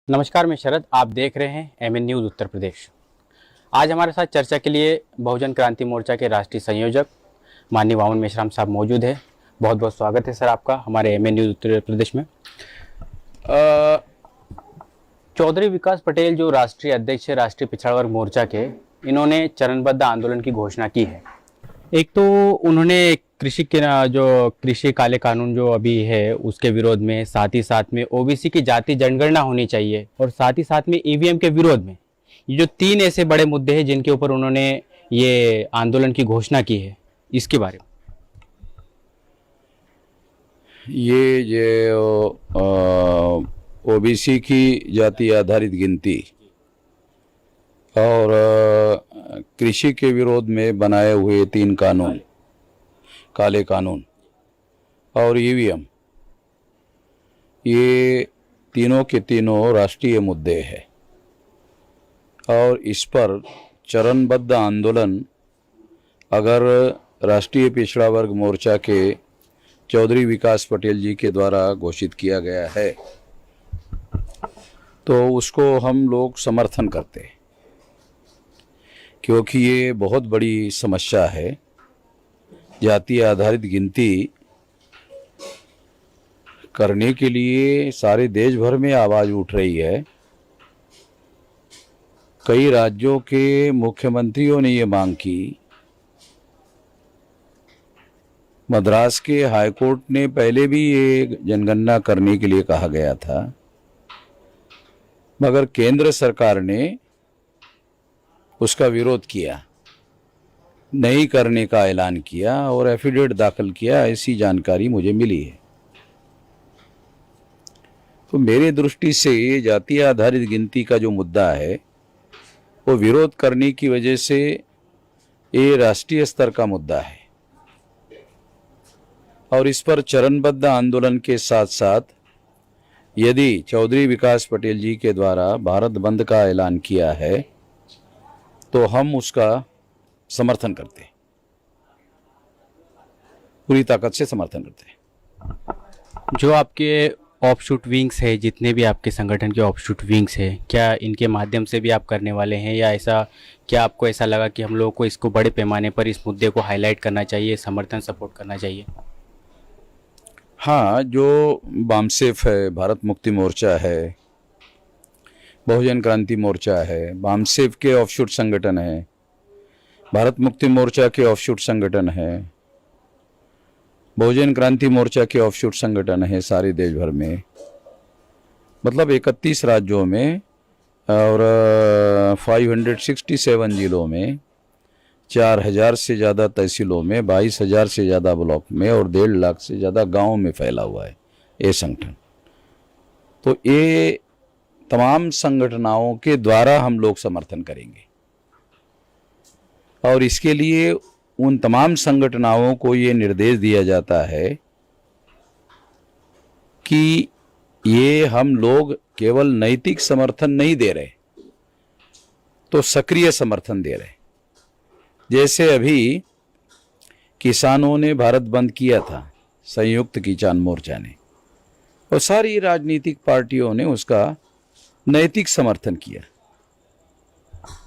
नमस्कार, मैं शरद। आप देख रहे हैं एमएन न्यूज़ उत्तर प्रदेश। आज हमारे साथ चर्चा के लिए बहुजन क्रांति मोर्चा के राष्ट्रीय संयोजक माननीय वामन मेश्राम साहब मौजूद है। बहुत बहुत स्वागत है सर आपका हमारे एमएन न्यूज़ उत्तर प्रदेश में। चौधरी विकास पटेल जो राष्ट्रीय अध्यक्ष है राष्ट्रीय पिछड़ा वर्ग मोर्चा के, इन्होंने चरणबद्ध आंदोलन की घोषणा की है। एक तो उन्होंने कृषि के जो कृषि काले कानून जो अभी है उसके विरोध में, साथ ही साथ में ओबीसी की जाति जनगणना होनी चाहिए और साथ ही साथ में ईवीएम के विरोध में, ये जो तीन ऐसे बड़े मुद्दे हैं जिनके ऊपर उन्होंने ये आंदोलन की घोषणा की है, इसके बारे में। ये जो ओबीसी की जाति आधारित गिनती और कृषि के विरोध में बनाए हुए तीन कानून, काले कानून और ईवीएम, ये तीनों के तीनों राष्ट्रीय मुद्दे हैं और इस पर चरणबद्ध आंदोलन अगर राष्ट्रीय पिछड़ा वर्ग मोर्चा के चौधरी विकास पटेल जी के द्वारा घोषित किया गया है तो उसको हम लोग समर्थन करते हैं, क्योंकि ये बहुत बड़ी समस्या है। जाति आधारित गिनती करने के लिए सारे देश भर में आवाज़ उठ रही है। कई राज्यों के मुख्यमंत्रियों ने ये मांग की। मद्रास के हाईकोर्ट ने पहले भी ये जनगणना करने के लिए कहा गया था, मगर केंद्र सरकार ने उसका विरोध किया, नहीं करने का ऐलान किया और एफिडेविट दाखिल किया, ऐसी जानकारी मुझे मिली है। तो मेरे दृष्टि से ये जाति आधारित गिनती का जो मुद्दा है वो विरोध करने की वजह से ये राष्ट्रीय स्तर का मुद्दा है और इस पर चरणबद्ध आंदोलन के साथ साथ यदि चौधरी विकास पटेल जी के द्वारा भारत बंद का ऐलान किया है तो हम उसका समर्थन करते हैं, पूरी ताकत से समर्थन करते हैं। जो आपके ऑफशूट विंग्स है, जितने भी आपके संगठन के ऑफशूट विंग्स है, क्या इनके माध्यम से भी आप करने वाले हैं या ऐसा, क्या आपको ऐसा लगा कि हम लोगों को इसको बड़े पैमाने पर इस मुद्दे को हाईलाइट करना चाहिए, समर्थन सपोर्ट करना चाहिए? हाँ, जो बामसेफ है, भारत मुक्ति मोर्चा है, बहुजन क्रांति मोर्चा है, बामसेफ के ऑफशूट संगठन है, भारत मुक्ति मोर्चा के ऑफशूट संगठन है, बहुजन क्रांति मोर्चा के ऑफशूट संगठन है सारे देश भर में, मतलब 31 राज्यों में और 567 जिलों में, 4000 से ज़्यादा तहसीलों में, 22,000 से ज़्यादा ब्लॉक में और 1.5 लाख से ज़्यादा गाँव में फैला हुआ है ये संगठन। तो ये तमाम संगठनों के द्वारा हम लोग समर्थन करेंगे और इसके लिए उन तमाम संगठनों को ये निर्देश दिया जाता है कि ये हम लोग केवल नैतिक समर्थन नहीं दे रहे तो सक्रिय समर्थन दे रहे। जैसे अभी किसानों ने भारत बंद किया था, संयुक्त किसान मोर्चा ने, और सारी राजनीतिक पार्टियों ने उसका नैतिक समर्थन किया।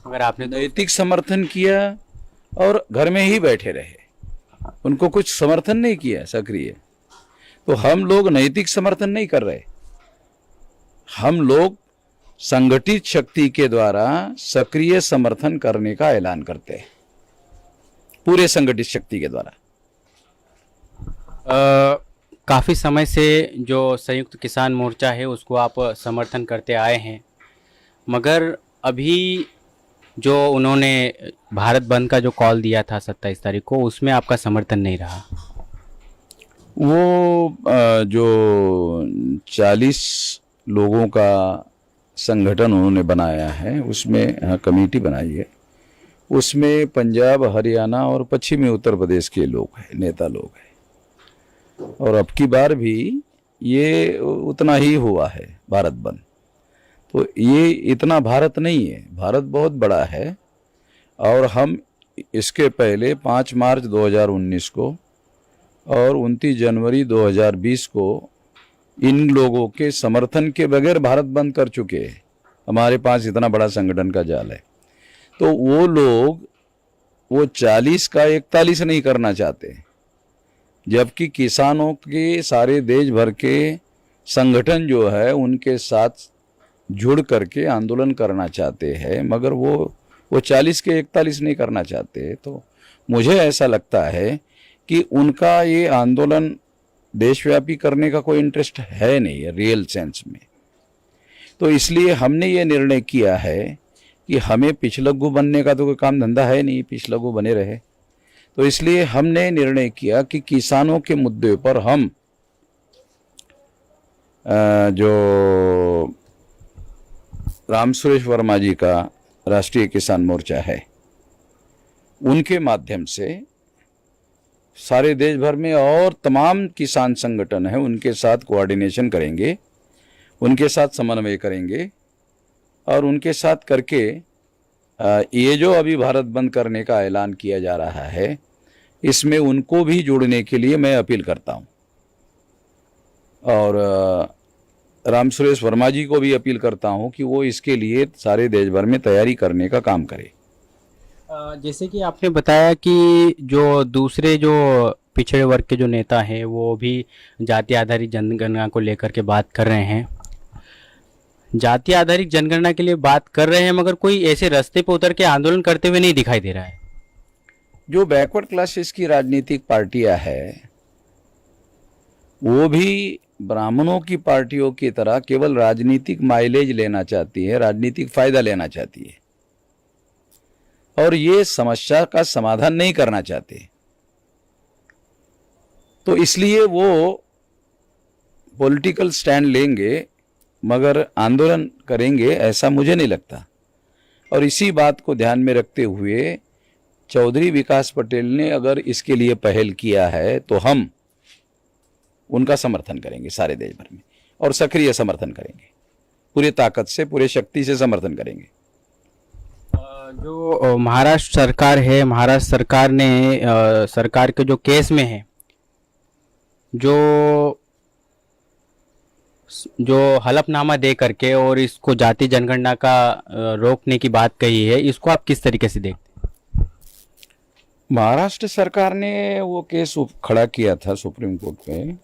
अगर आपने नैतिक समर्थन किया और घर में ही बैठे रहे, उनको कुछ समर्थन नहीं किया सक्रिय, तो हम लोग नैतिक समर्थन नहीं कर रहे, हम लोग संगठित शक्ति के द्वारा सक्रिय समर्थन करने का ऐलान करते हैं, पूरे संगठित शक्ति के द्वारा। काफ़ी समय से जो संयुक्त किसान मोर्चा है उसको आप समर्थन करते आए हैं, मगर अभी जो उन्होंने भारत बंद का जो कॉल दिया था 27 तारीख को, उसमें आपका समर्थन नहीं रहा। वो जो 40 लोगों का संगठन उन्होंने बनाया है, उसमें कमेटी बनाई है, उसमें पंजाब, हरियाणा और पश्चिमी उत्तर प्रदेश के लोग हैं, नेता लोग हैं, और अब की बार भी ये उतना ही हुआ है भारत बंद। तो ये इतना भारत नहीं है, भारत बहुत बड़ा है और हम इसके पहले 5 मार्च 2019 को और 29 जनवरी 2020 को इन लोगों के समर्थन के बगैर भारत बंद कर चुके हैं। हमारे पास इतना बड़ा संगठन का जाल है। तो वो लोग वो 40 का 41 नहीं करना चाहते, जबकि किसानों के सारे देश भर के संगठन जो है उनके साथ जुड़ करके आंदोलन करना चाहते हैं, मगर वो 40 के 41 नहीं करना चाहते। तो मुझे ऐसा लगता है कि उनका ये आंदोलन देशव्यापी करने का कोई इंटरेस्ट है नहीं रियल सेंस में। तो इसलिए हमने ये निर्णय किया है कि हमें पिछलग्गू बनने का तो कोई काम धंधा है नहीं, पिछलग्गू बने रहे। तो इसलिए हमने निर्णय किया कि किसानों के मुद्दे पर हम जो राम सुरेश वर्मा जी का राष्ट्रीय किसान मोर्चा है उनके माध्यम से सारे देश भर में और तमाम किसान संगठन हैं उनके साथ कोऑर्डिनेशन करेंगे, उनके साथ समन्वय करेंगे और उनके साथ करके ये जो अभी भारत बंद करने का ऐलान किया जा रहा है इसमें उनको भी जुड़ने के लिए मैं अपील करता हूँ। और राम सुरेश वर्मा जी को भी अपील करता हूँ कि वो इसके लिए सारे देश भर में तैयारी करने का काम करे। जैसे कि आपने बताया कि जो दूसरे जो पिछड़े वर्ग के जो नेता हैं वो भी जाति आधारित जनगणना को लेकर के बात कर रहे हैं, जाति आधारित जनगणना के लिए बात कर रहे हैं, मगर कोई ऐसे रास्ते पे उतर के आंदोलन करते हुए नहीं दिखाई दे रहा है। जो बैकवर्ड क्लासेस की राजनीतिक पार्टियां है वो भी ब्राह्मणों की पार्टियों की तरह केवल राजनीतिक माइलेज लेना चाहती है, राजनीतिक फायदा लेना चाहती है और ये समस्या का समाधान नहीं करना चाहते। तो इसलिए वो पॉलिटिकल स्टैंड लेंगे मगर आंदोलन करेंगे ऐसा मुझे नहीं लगता। और इसी बात को ध्यान में रखते हुए चौधरी विकास पटेल ने अगर इसके लिए पहल किया है तो हम उनका समर्थन करेंगे सारे देश भर में और सक्रिय समर्थन करेंगे, पूरी ताकत से पूरे शक्ति से समर्थन करेंगे। जो महाराष्ट्र सरकार है, महाराष्ट्र सरकार ने सरकार के जो केस में है जो हलफनामा दे करके और इसको जाति जनगणना का रोकने की बात कही है, इसको आप किस तरीके से देखते हैं? महाराष्ट्र सरकार ने वो केस खड़ा किया था सुप्रीम कोर्ट में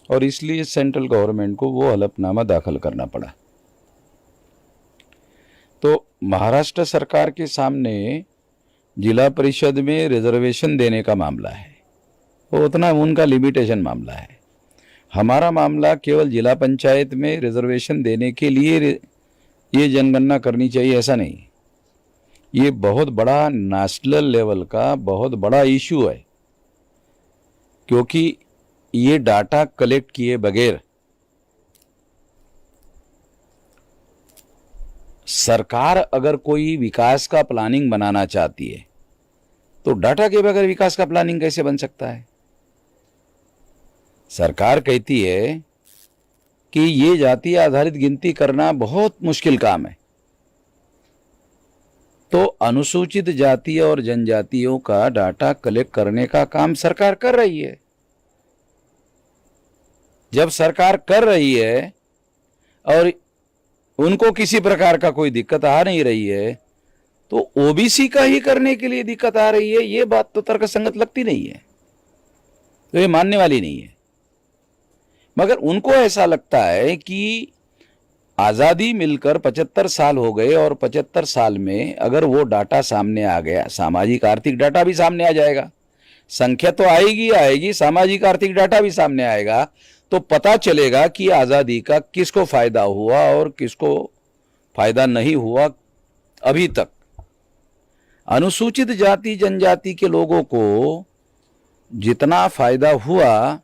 और इसलिए सेंट्रल गवर्नमेंट को वो हलफनामा दाखिल करना पड़ा। तो महाराष्ट्र सरकार के सामने जिला परिषद में रिजर्वेशन देने का मामला है, वो उतना उनका लिमिटेशन मामला है। हमारा मामला केवल जिला पंचायत में रिजर्वेशन देने के लिए ये जनगणना करनी चाहिए ऐसा नहीं, ये बहुत बड़ा नेशनल लेवल का बहुत बड़ा इशू है, क्योंकि ये डाटा कलेक्ट किए बगैर सरकार अगर कोई विकास का प्लानिंग बनाना चाहती है तो डाटा के बगैर विकास का प्लानिंग कैसे बन सकता है? सरकार कहती है कि ये जाति आधारित गिनती करना बहुत मुश्किल काम है, तो अनुसूचित जाति और जनजातियों का डाटा कलेक्ट करने का काम सरकार कर रही है। जब सरकार कर रही है और उनको किसी प्रकार का कोई दिक्कत आ नहीं रही है तो ओबीसी का ही करने के लिए दिक्कत आ रही है, ये बात तो तर्कसंगत लगती नहीं है, तो ये मानने वाली नहीं है। मगर उनको ऐसा लगता है कि आज़ादी मिलकर 75 साल हो गए और 75 साल में अगर वो डाटा सामने आ गया, सामाजिक आर्थिक डाटा भी सामने आ जाएगा, संख्या तो आएगी, सामाजिक आर्थिक डाटा भी सामने आएगा, तो पता चलेगा कि आज़ादी का किसको फायदा हुआ और किसको फायदा नहीं हुआ। अभी तक अनुसूचित जाति जनजाति के लोगों को जितना फायदा हुआ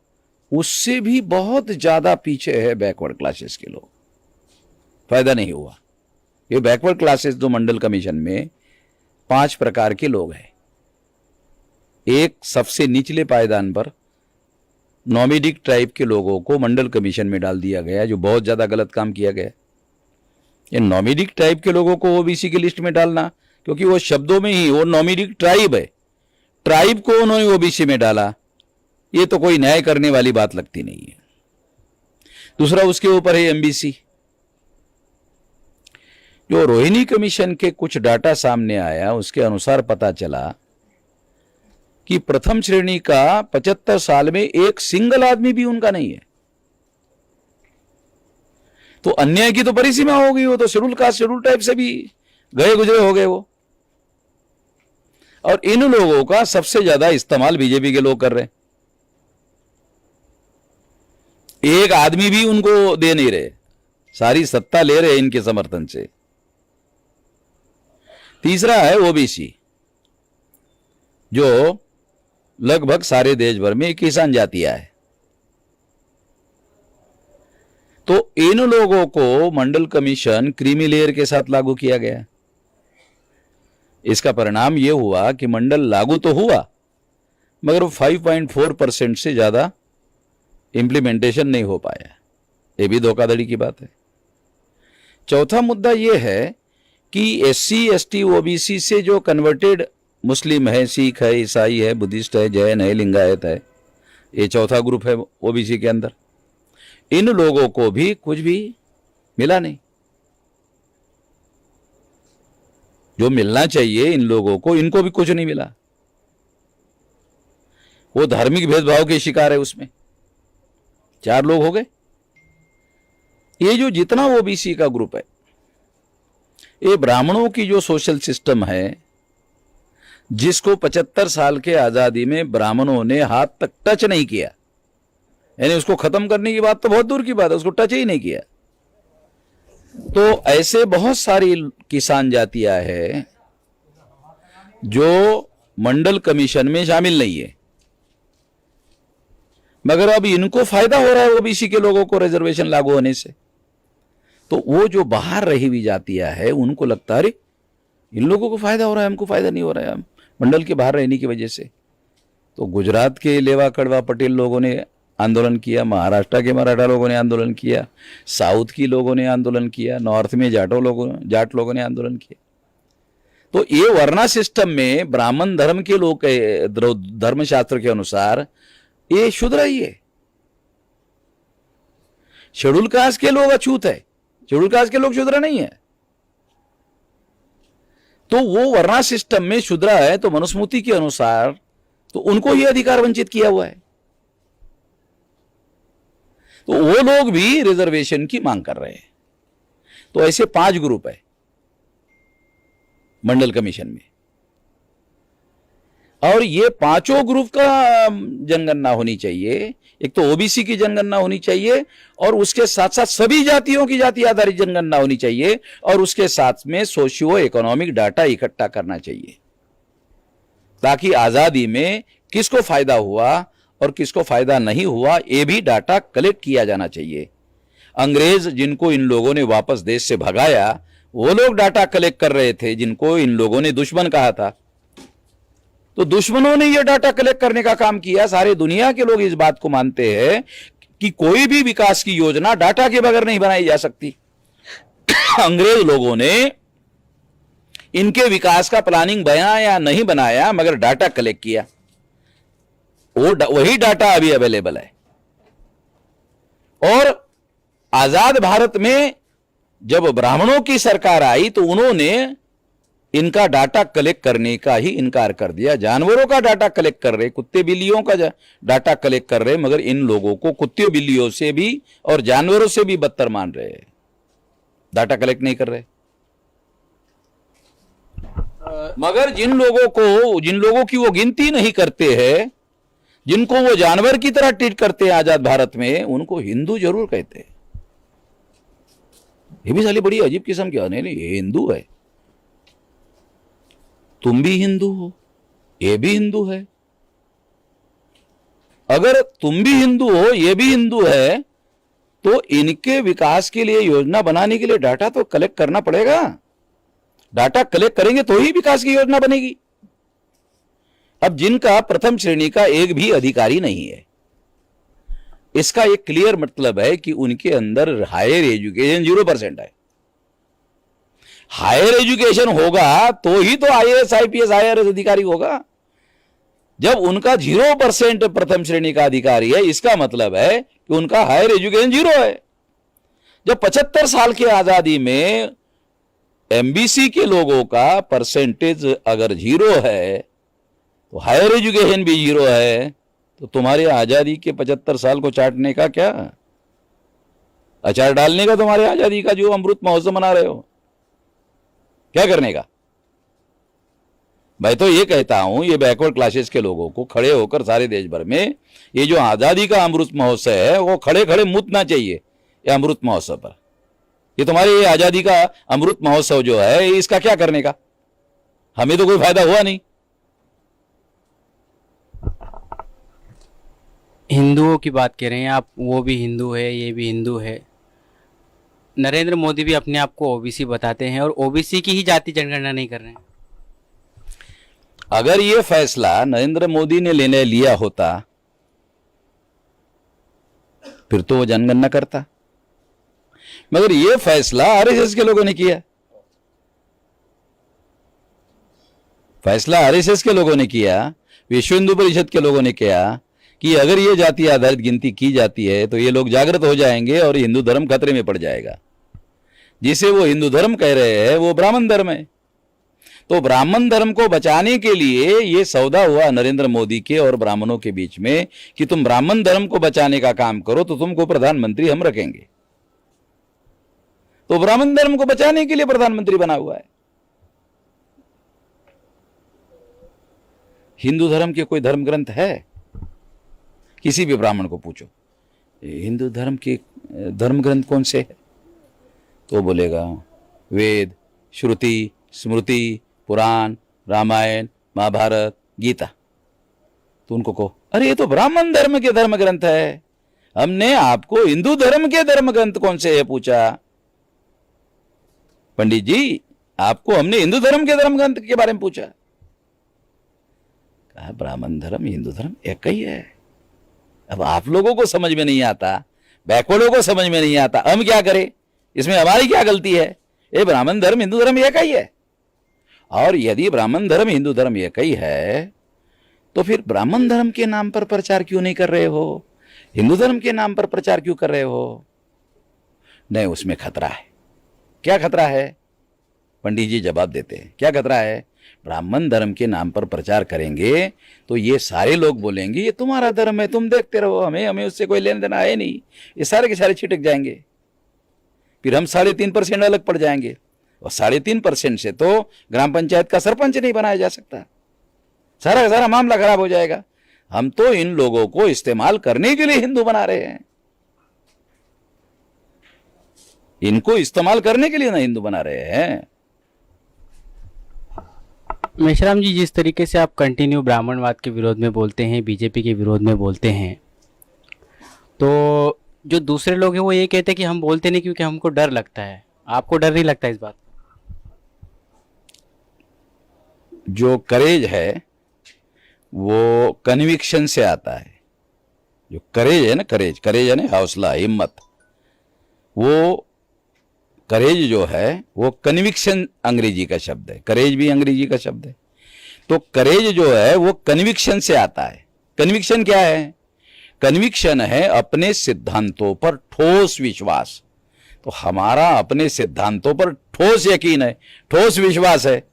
उससे भी बहुत ज्यादा पीछे है बैकवर्ड क्लासेस के लोग, फायदा नहीं हुआ। ये बैकवर्ड क्लासेस जो मंडल कमीशन में 5 प्रकार के लोग हैं। एक सबसे निचले पायदान पर नोमिडिक ट्राइब के लोगों को मंडल कमीशन में डाल दिया गया, जो बहुत ज्यादा गलत काम किया गया। ये नोमिडिक ट्राइब के लोगों को ओबीसी की लिस्ट में डालना, क्योंकि वो शब्दों में ही वो नोमिडिक ट्राइब है, ट्राइब को उन्होंने ओबीसी में डाला, ये तो कोई न्याय करने वाली बात लगती नहीं है। दूसरा उसके ऊपर है एमबीसी। जो रोहिणी कमीशन के कुछ डाटा सामने आया उसके अनुसार पता चला कि प्रथम श्रेणी का 75 साल में एक सिंगल आदमी भी उनका नहीं है। तो अन्याय की तो परिसीमा हो गई, वो तो शेड्यूल कास्ट शेड्यूल टाइप से भी गए गुजरे हो गए वो। और इन लोगों का सबसे ज्यादा इस्तेमाल बीजेपी के लोग कर रहे हैं। एक आदमी भी उनको दे नहीं रहे, सारी सत्ता ले रहे इनके समर्थन से। तीसरा है ओबीसी, जो लगभग सारे देश भर में किसान जातियां है। तो इन लोगों को मंडल कमीशन क्रीमी लेयर के साथ लागू किया गया। इसका परिणाम यह हुआ कि मंडल लागू तो हुआ मगर वो 5.4% से ज्यादा इंप्लीमेंटेशन नहीं हो पाया। ये भी धोखाधड़ी की बात है। चौथा मुद्दा यह है कि एससी एसटी ओबीसी से जो कन्वर्टेड मुस्लिम है, सिख है, ईसाई है, बुद्धिस्ट है, जैन है, लिंगायत है, ये चौथा ग्रुप है ओबीसी के अंदर। इन लोगों को भी कुछ भी मिला नहीं। जो मिलना चाहिए इन लोगों को, इनको भी कुछ नहीं मिला। वो धार्मिक भेदभाव के शिकार है। उसमें 4 लोग हो गए। ये जो जितना ओबीसी का ग्रुप है, ये ब्राह्मणों की जो सोशल सिस्टम है, जिसको 75 साल के आजादी में ब्राह्मणों ने हाथ तक टच नहीं किया, यानी उसको खत्म करने की बात तो बहुत दूर की बात है, उसको टच ही नहीं किया। तो ऐसे बहुत सारी किसान जातियां हैं जो मंडल कमीशन में शामिल नहीं है, मगर अब इनको फायदा हो रहा है ओबीसी के लोगों को रिजर्वेशन लागू होने से। तो वो जो बाहर रही हुई जातियां है उनको लगता है अरे इन लोगों को फायदा हो रहा है, हमको फायदा नहीं हो रहा है, हम मंडल के बाहर रहने की वजह से। तो गुजरात के लेवा कड़वा पटेल लोगों ने आंदोलन किया, महाराष्ट्र के मराठा लोगों ने आंदोलन किया, साउथ की लोगों ने आंदोलन किया, नॉर्थ में जाट लोगों ने आंदोलन किया। तो ये वर्णा सिस्टम में ब्राह्मण धर्म के लोग, धर्मशास्त्र के अनुसार ये शूद्र ही है। शेड्यूल कास्ट के लोग अछूत है, शेड्यूल कास्ट के लोग शूद्र नहीं है। तो वो वर्णा सिस्टम में शूद्र है, तो मनुस्मृति के अनुसार तो उनको ही अधिकार वंचित किया हुआ है। तो वो लोग भी रिजर्वेशन की मांग कर रहे हैं। तो ऐसे 5 ग्रुप है मंडल कमीशन में, और ये 5 ग्रुप का जनगणना होनी चाहिए। एक तो ओबीसी की जनगणना होनी चाहिए, और उसके साथ साथ सभी जातियों की जाति आधारित जनगणना होनी चाहिए, और उसके साथ में सोशियो इकोनॉमिक डाटा इकट्ठा करना चाहिए, ताकि आजादी में किसको फायदा हुआ और किसको फायदा नहीं हुआ ये भी डाटा कलेक्ट किया जाना चाहिए। अंग्रेज जिनको इन लोगों ने वापस देश से भगाया, वो लोग डाटा कलेक्ट कर रहे थे जिनको इन लोगों ने दुश्मन कहा था। तो दुश्मनों ने यह डाटा कलेक्ट करने का काम किया। सारे दुनिया के लोग इस बात को मानते हैं कि कोई भी विकास की योजना डाटा के बगैर नहीं बनाई जा सकती। अंग्रेज लोगों ने इनके विकास का प्लानिंग बनाया या नहीं बनाया, मगर डाटा कलेक्ट किया। वही डाटा अभी अवेलेबल है। और आजाद भारत में जब ब्राह्मणों की सरकार आई तो उन्होंने इनका डाटा कलेक्ट करने का ही इनकार कर दिया। जानवरों का डाटा कलेक्ट कर रहे, कुत्ते बिल्लियों का डाटा कलेक्ट कर रहे, मगर इन लोगों को कुत्ते बिल्लियों से भी और जानवरों से भी बदतर मान रहे हैं, डाटा कलेक्ट नहीं कर रहे। मगर जिन लोगों की वो गिनती नहीं करते हैं, जिनको वो जानवर की तरह ट्रीट करते हैं आजाद भारत में, उनको हिंदू जरूर कहते हैं। ये भी साली बड़ी अजीब किस्म की, नहीं ये हिंदू है, तुम भी हिंदू हो, ये भी हिंदू है। अगर तुम भी हिंदू हो, ये भी हिंदू है, तो इनके विकास के लिए योजना बनाने के लिए डाटा तो कलेक्ट करना पड़ेगा। डाटा कलेक्ट करेंगे तो ही विकास की योजना बनेगी। अब जिनका प्रथम श्रेणी का एक भी अधिकारी नहीं है, इसका एक क्लियर मतलब है कि उनके अंदर हायर एजुकेशन 0% है। हायर एजुकेशन होगा तो ही तो आईएएस आईपीएस आईआरएस अधिकारी होगा। जब उनका 0% प्रथम श्रेणी का अधिकारी है, इसका मतलब है कि उनका हायर एजुकेशन 0 है। जब 75 साल की आजादी में एमबीसी के लोगों का परसेंटेज अगर 0 है तो हायर एजुकेशन भी 0 है, तो तुम्हारी आजादी के 75 साल को चाटने का क्या, अचार डालने का तुम्हारे आजादी का जो अमृत महोत्सव मना रहे हो, क्या करने का? मैं तो ये कहता हूं, ये बैकवर्ड क्लासेस के लोगों को खड़े होकर सारे देश भर में ये जो आजादी का अमृत महोत्सव है वो खड़े खड़े मुतना चाहिए ये अमृत महोत्सव पर। ये तुम्हारे ये आजादी का अमृत महोत्सव जो है इसका क्या करने का? हमें तो कोई फायदा हुआ नहीं। हिंदुओं की बात कह रहे हैं आप, वो भी हिंदू है, ये भी हिंदू है। नरेंद्र मोदी भी अपने आप को ओबीसी बताते हैं और ओबीसी की ही जाति जनगणना नहीं कर रहे हैं। अगर ये फैसला नरेंद्र मोदी ने लेने लिया होता फिर तो वो जनगणना करता, मगर ये फैसला आरएसएस के लोगों ने किया। फैसला आरएसएस के लोगों ने किया, विश्व हिंदू परिषद के लोगों ने किया कि अगर ये जाति आधारित गिनती की जाती है तो ये लोग जागृत हो जाएंगे और हिंदू धर्म खतरे में पड़ जाएगा। जिसे वो हिंदू धर्म कह रहे हैं वो ब्राह्मण धर्म है। तो ब्राह्मण धर्म को बचाने के लिए ये सौदा हुआ नरेंद्र मोदी के और ब्राह्मणों के बीच में कि तुम ब्राह्मण धर्म को बचाने का काम करो तो तुमको प्रधानमंत्री हम रखेंगे। तो ब्राह्मण धर्म को बचाने के लिए प्रधानमंत्री बना हुआ है। हिंदू धर्म के कोई धर्म ग्रंथ है? किसी भी ब्राह्मण को पूछो हिंदू धर्म के धर्म ग्रंथ कौन से है, तो बोलेगा वेद, श्रुति, स्मृति, पुराण, रामायण, महाभारत, गीता। तो उनको कहो अरे ये तो ब्राह्मण धर्म के धर्म ग्रंथ है, हमने आपको हिंदू धर्म के धर्म ग्रंथ कौन से है पूछा। पंडित जी आपको हमने हिंदू धर्म के धर्म ग्रंथ के बारे में पूछा। कहा ब्राह्मण धर्म हिंदू धर्म एक ही है। अब आप लोगों को समझ में नहीं आता, बैकवर्डों को समझ में नहीं आता, हम क्या करें? इसमें हमारी क्या गलती है? ये ब्राह्मण धर्म हिंदू धर्म एक ही है। और यदि ब्राह्मण धर्म हिंदू धर्म एक ही है तो फिर ब्राह्मण धर्म के नाम पर प्रचार क्यों नहीं कर रहे हो? हिंदू धर्म के नाम पर प्रचार क्यों कर रहे हो? नहीं, उसमें खतरा है। क्या खतरा है? पंडित जी जवाब देते हैं क्या खतरा है। ब्राह्मण धर्म के नाम पर प्रचार करेंगे तो ये सारे लोग बोलेंगे ये तुम्हारा धर्म है, तुम देखते रहो, हमें उससे कोई लेना देना है नहीं। ये सारे के सारे छिटक जाएंगे, फिर हम 3.5% अलग पड़ जाएंगे। और 3.5% से तो ग्राम पंचायत का सरपंच नहीं बनाया जा सकता। सारा का सारा मामला खराब हो जाएगा। हम तो इन लोगों को इस्तेमाल करने के लिए हिंदू बना रहे हैं, इनको इस्तेमाल करने के लिए ना हिंदू बना रहे हैं। मेश्राम जी, जिस तरीके से आप कंटिन्यू ब्राह्मणवाद के विरोध में बोलते हैं, बीजेपी के विरोध में बोलते हैं, तो जो दूसरे लोग हैं वो ये कहते हैं कि हम बोलते नहीं क्योंकि हमको डर लगता है। आपको डर नहीं लगता इस बात? जो करेज है वो कन्विक्शन से आता है। जो करेज है ना, करेज है ना, हौसला, हिम्मत, वो करेज जो है वो कन्विक्शन अंग्रेजी का शब्द है, करेज भी अंग्रेजी का शब्द है। तो करेज जो है वो कन्विक्शन से आता है। कन्विक्शन क्या है? कन्विक्शन है अपने सिद्धांतों पर ठोस विश्वास। तो हमारा अपने सिद्धांतों पर ठोस यकीन है, ठोस विश्वास है,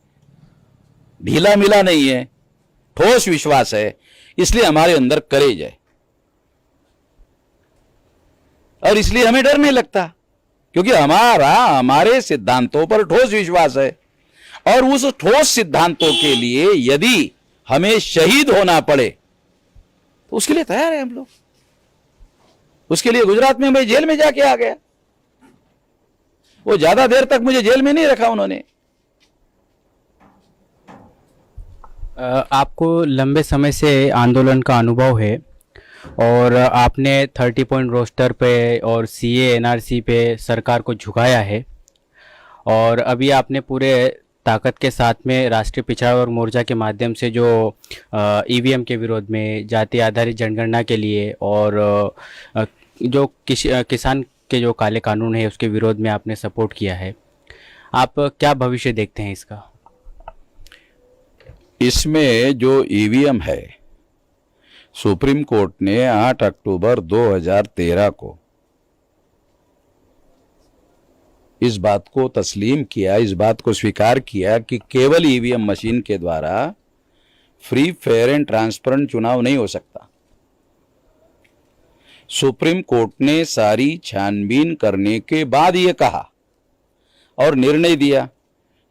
ढीला मिला नहीं है, ठोस विश्वास है। इसलिए हमारे अंदर करेज है और इसलिए हमें डर नहीं लगता, क्योंकि हमारे सिद्धांतों पर ठोस विश्वास है। और उस ठोस सिद्धांतों के लिए यदि हमें शहीद होना पड़े तो उसके लिए तैयार है हम लोग। उसके लिए गुजरात में मैं जेल में जाके आ गया, वो ज्यादा देर तक मुझे जेल में नहीं रखा उन्होंने। आपको लंबे समय से आंदोलन का अनुभव है और आपने 30 पॉइंट रोस्टर पे और सीए एनआरसी पे सरकार को झुकाया है, और अभी आपने पूरे ताकत के साथ में राष्ट्रीय पिछड़ा वर्ग मोर्चा के माध्यम से जो ईवीएम के विरोध में, जाति आधारित जनगणना के लिए और जो किसान के जो काले कानून है उसके विरोध में आपने सपोर्ट किया है। आप क्या भविष्य देखते हैं इसका? इसमें जो ईवीएम है, सुप्रीम कोर्ट ने 8 अक्टूबर 2013 को इस बात को तस्लीम किया, इस बात को स्वीकार किया कि केवल ईवीएम मशीन के द्वारा फ्री, फेयर एंड ट्रांसपेरेंट चुनाव नहीं हो सकता। सुप्रीम कोर्ट ने सारी छानबीन करने के बाद यह कहा और निर्णय दिया।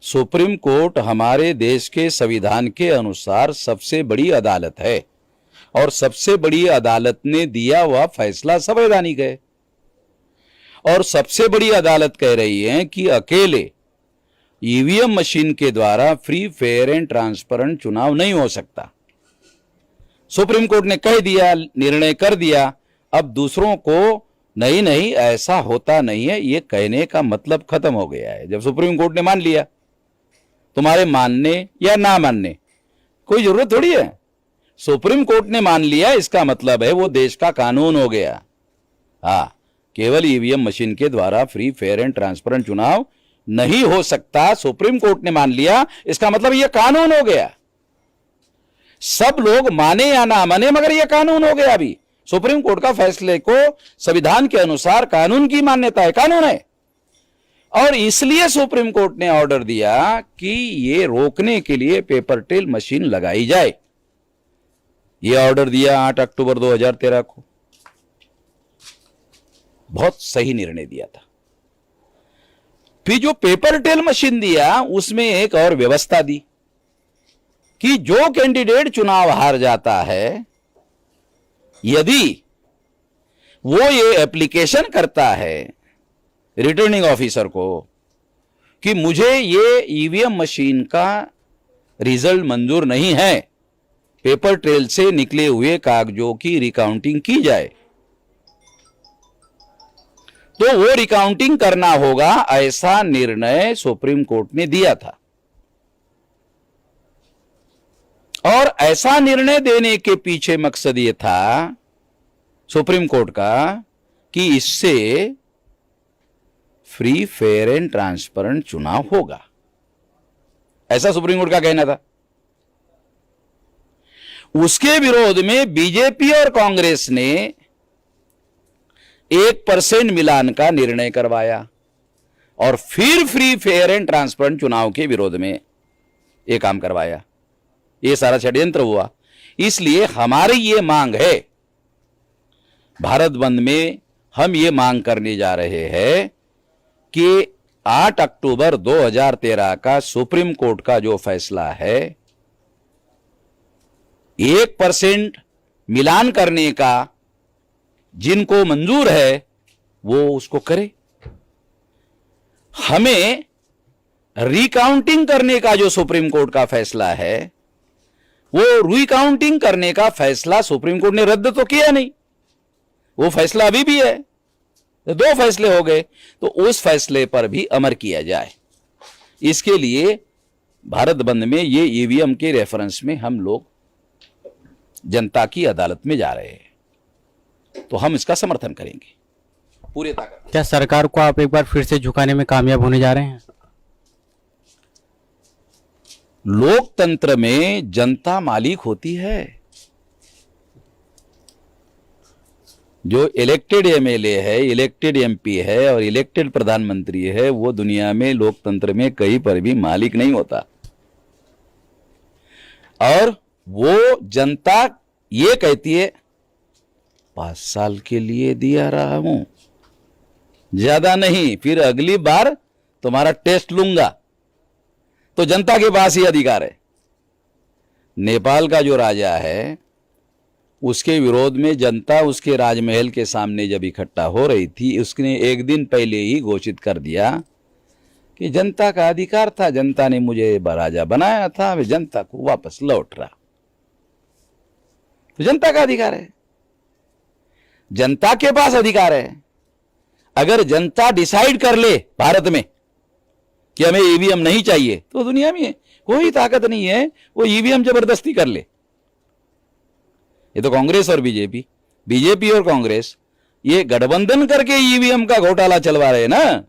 सुप्रीम कोर्ट हमारे देश के संविधान के अनुसार सबसे बड़ी अदालत है और सबसे बड़ी अदालत ने दिया हुआ फैसला संवैधानिक है। और सबसे बड़ी अदालत कह रही है कि अकेले ईवीएम मशीन के द्वारा फ्री, फेयर एंड ट्रांसपेरेंट चुनाव नहीं हो सकता। सुप्रीम कोर्ट ने कह दिया, निर्णय कर दिया। अब दूसरों को नहीं नहीं ऐसा होता नहीं है, ये कहने का मतलब खत्म हो गया है। जब सुप्रीम कोर्ट ने मान लिया, तुम्हारे मानने या ना मानने कोई जरूरत थोड़ी है। सुप्रीम कोर्ट ने मान लिया, इसका मतलब है वो देश का कानून हो गया। हाँ, केवल ईवीएम मशीन के द्वारा फ्री, फेयर एंड ट्रांसपेरेंट चुनाव नहीं हो सकता, सुप्रीम कोर्ट ने मान लिया, इसका मतलब यह कानून हो गया। सब लोग माने या ना माने, मगर यह कानून हो गया। अभी सुप्रीम कोर्ट का फैसले को संविधान के अनुसार कानून की मान्यता है, कानून है। और इसलिए सुप्रीम कोर्ट ने ऑर्डर दिया कि यह रोकने के लिए पेपर ट्रेल मशीन लगाई जाए। यह ऑर्डर दिया 8 अक्टूबर 2013 को। बहुत सही निर्णय दिया था। फिर जो पेपर ट्रेल मशीन दिया, उसमें एक और व्यवस्था दी कि जो कैंडिडेट चुनाव हार जाता है, यदि वो ये एप्लीकेशन करता है रिटर्निंग ऑफिसर को कि मुझे ये ईवीएम मशीन का रिजल्ट मंजूर नहीं है, पेपर ट्रेल से निकले हुए कागजों की रिकाउंटिंग की जाए, तो वो रिकाउंटिंग करना होगा। ऐसा निर्णय सुप्रीम कोर्ट ने दिया था। और ऐसा निर्णय देने के पीछे मकसद ये था सुप्रीम कोर्ट का कि इससे फ्री, फेयर एंड ट्रांसपेरेंट चुनाव होगा। ऐसा सुप्रीम कोर्ट का कहना था। उसके विरोध में बीजेपी और कांग्रेस ने 1% मिलान का निर्णय करवाया और फिर फ्री, फेयर एंड ट्रांसपेरेंट चुनाव के विरोध में यह काम करवाया। यह सारा षड्यंत्र हुआ। इसलिए हमारी ये मांग है, भारत बंद में हम ये मांग करने जा रहे हैं कि 8 अक्टूबर 2013 का सुप्रीम कोर्ट का जो फैसला है, 1% मिलान करने का जिनको मंजूर है वो उसको करे। हमें रिकाउंटिंग करने का जो सुप्रीम कोर्ट का फैसला है, वो रिकाउंटिंग करने का फैसला सुप्रीम कोर्ट ने रद्द तो किया नहीं, वो फैसला अभी भी है। तो 2 फैसले हो गए, तो उस फैसले पर भी अमर किया जाए। इसके लिए भारत बंद में ये ईवीएम के रेफरेंस में हम लोग जनता की अदालत में जा रहे हैं, तो हम इसका समर्थन करेंगे पूरे ताकत। क्या सरकार को आप एक बार फिर से झुकाने में कामयाब होने जा रहे हैं? लोकतंत्र में जनता मालिक होती है। जो इलेक्टेड एमएलए है, इलेक्टेड एमपी है और इलेक्टेड प्रधानमंत्री है, वो दुनिया में लोकतंत्र में कहीं पर भी मालिक नहीं होता। और वो जनता ये कहती है 5 साल के लिए दिया रहा हूं, ज्यादा नहीं, फिर अगली बार तुम्हारा टेस्ट लूंगा। तो जनता के पास ही अधिकार है। नेपाल का जो राजा है, उसके विरोध में जनता उसके राजमहल के सामने जब इकट्ठा हो रही थी, उसने एक दिन पहले ही घोषित कर दिया कि जनता का अधिकार था, जनता ने मुझे राजा बनाया था, वे जनता को वापस लौट रहा। तो जनता का अधिकार है, जनता के पास अधिकार है। अगर जनता डिसाइड कर ले भारत में कि हमें ईवीएम नहीं चाहिए, तो दुनिया में कोई ताकत नहीं है वो ईवीएम जबरदस्ती कर ले। ये तो कांग्रेस और बीजेपी और कांग्रेस ये गठबंधन करके ईवीएम का घोटाला चलवा रहे हैं ना।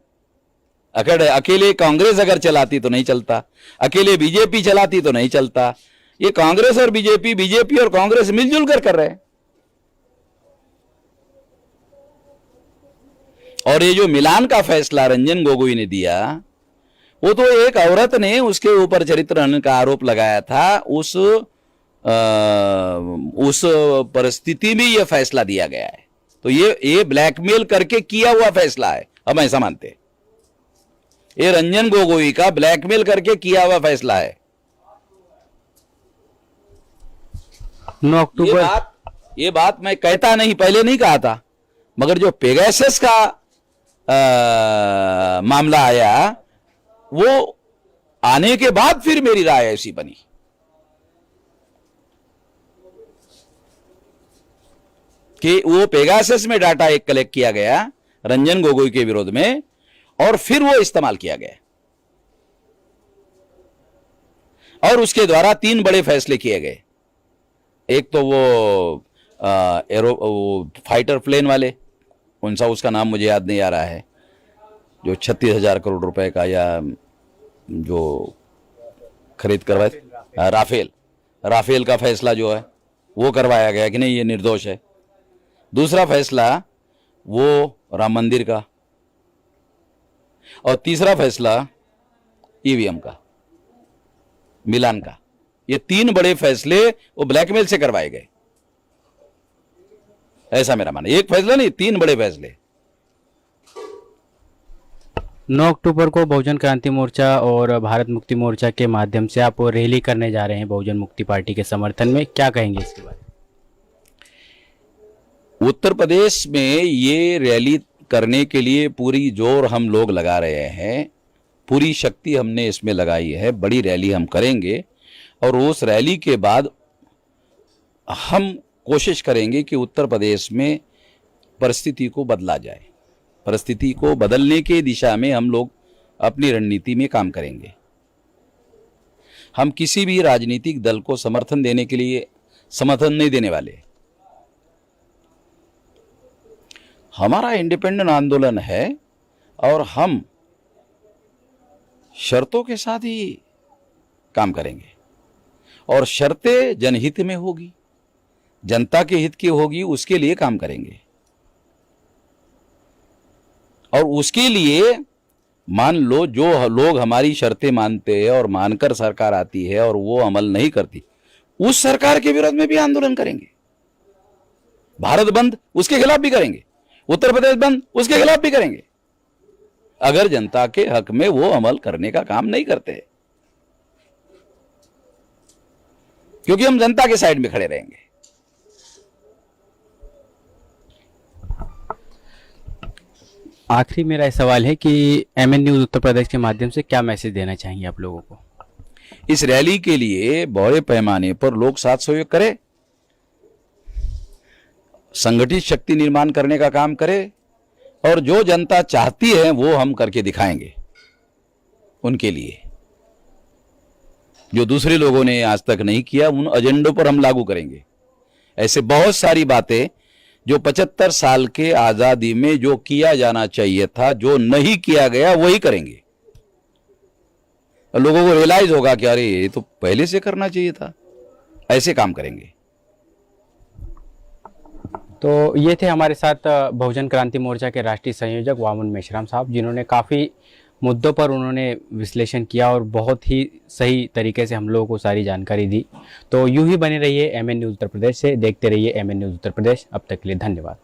अगर अकेले कांग्रेस अगर चलाती तो नहीं चलता, अकेले बीजेपी चलाती तो नहीं चलता। ये कांग्रेस और बीजेपी और कांग्रेस मिलजुल कर रहे हैं। और ये जो मिलान का फैसला रंजन गोगोई ने दिया, वो तो एक औरत ने उसके ऊपर चरित्र हनन का आरोप लगाया था, उस परिस्थिति में यह फैसला दिया गया है। तो ये ब्लैकमेल करके किया हुआ फैसला है, हम ऐसा मानते हैं। ये रंजन गोगोई का ब्लैकमेल करके किया हुआ फैसला है। 9 अक्टूबर ये बात मैं कहता नहीं, पहले नहीं कहा था, मगर जो पेगासस का मामला आया, वो आने के बाद फिर मेरी राय ऐसी बनी। कि वो पेगासस में डाटा एक कलेक्ट किया गया रंजन गोगोई के विरोध में, और फिर वो इस्तेमाल किया गया, और उसके द्वारा 3 बड़े फैसले किए गए। एक तो वो फाइटर प्लेन वाले, कौन सा उसका नाम मुझे याद नहीं आ रहा है, जो 36,000 करोड़ रुपए का या जो खरीद करवाए, राफेल का फैसला जो है वो करवाया गया कि नहीं ये निर्दोष है। दूसरा फैसला वो राम मंदिर का, और तीसरा फैसला ईवीएम का, मिलान का। ये 3 बड़े फैसले वो ब्लैकमेल से करवाए गए, ऐसा मेरा मानना। एक फैसला नहीं, 3 बड़े फैसले। 9 अक्टूबर को बहुजन क्रांति मोर्चा और भारत मुक्ति मोर्चा के माध्यम से आप रैली करने जा रहे हैं बहुजन मुक्ति पार्टी के समर्थन में, क्या कहेंगे इसके बारे में? उत्तर प्रदेश में ये रैली करने के लिए पूरी जोर हम लोग लगा रहे हैं, पूरी शक्ति हमने इसमें लगाई है। बड़ी रैली हम करेंगे, और उस रैली के बाद हम कोशिश करेंगे कि उत्तर प्रदेश में परिस्थिति को बदला जाए। परिस्थिति को बदलने की दिशा में हम लोग अपनी रणनीति में काम करेंगे। हम किसी भी राजनीतिक दल को समर्थन देने के लिए समर्थन नहीं देने वाले। हमारा इंडिपेंडेंट आंदोलन है, और हम शर्तों के साथ ही काम करेंगे, और शर्तें जनहित में होगी, जनता के हित की होगी, उसके लिए काम करेंगे। और उसके लिए मान लो जो लोग हमारी शर्तें मानते हैं और मानकर सरकार आती है और वो अमल नहीं करती, उस सरकार के विरोध में भी आंदोलन करेंगे। भारत बंद उसके खिलाफ भी करेंगे, उत्तर प्रदेश बंद उसके खिलाफ भी करेंगे, अगर जनता के हक में वो अमल करने का काम नहीं करते, क्योंकि हम जनता के साइड में खड़े रहेंगे। आखिरी मेरा सवाल है कि एमएन न्यूज़ उत्तर प्रदेश के माध्यम से क्या मैसेज देना चाहेंगे आप लोगों को? इस रैली के लिए बड़े पैमाने पर लोग साथ सहयोग करें, संगठित शक्ति निर्माण करने का काम करें, और जो जनता चाहती है वो हम करके दिखाएंगे उनके लिए। जो दूसरे लोगों ने आज तक नहीं किया, उन एजेंडों पर हम लागू करेंगे। ऐसे बहुत सारी बातें जो 75 साल के आजादी में जो किया जाना चाहिए था, जो नहीं किया गया, वही करेंगे। लोगों को रियलाइज होगा कि अरे ये तो पहले से करना चाहिए था, ऐसे काम करेंगे। तो ये थे हमारे साथ बहुजन क्रांति मोर्चा के राष्ट्रीय संयोजक वामन मेश्राम साहब, जिन्होंने काफ़ी मुद्दों पर उन्होंने विश्लेषण किया और बहुत ही सही तरीके से हम लोगों को सारी जानकारी दी। तो यूं ही बने रहिए एमएन न्यूज़ उत्तर प्रदेश से, देखते रहिए एमएन न्यूज़ उत्तर प्रदेश। अब तक के लिए धन्यवाद।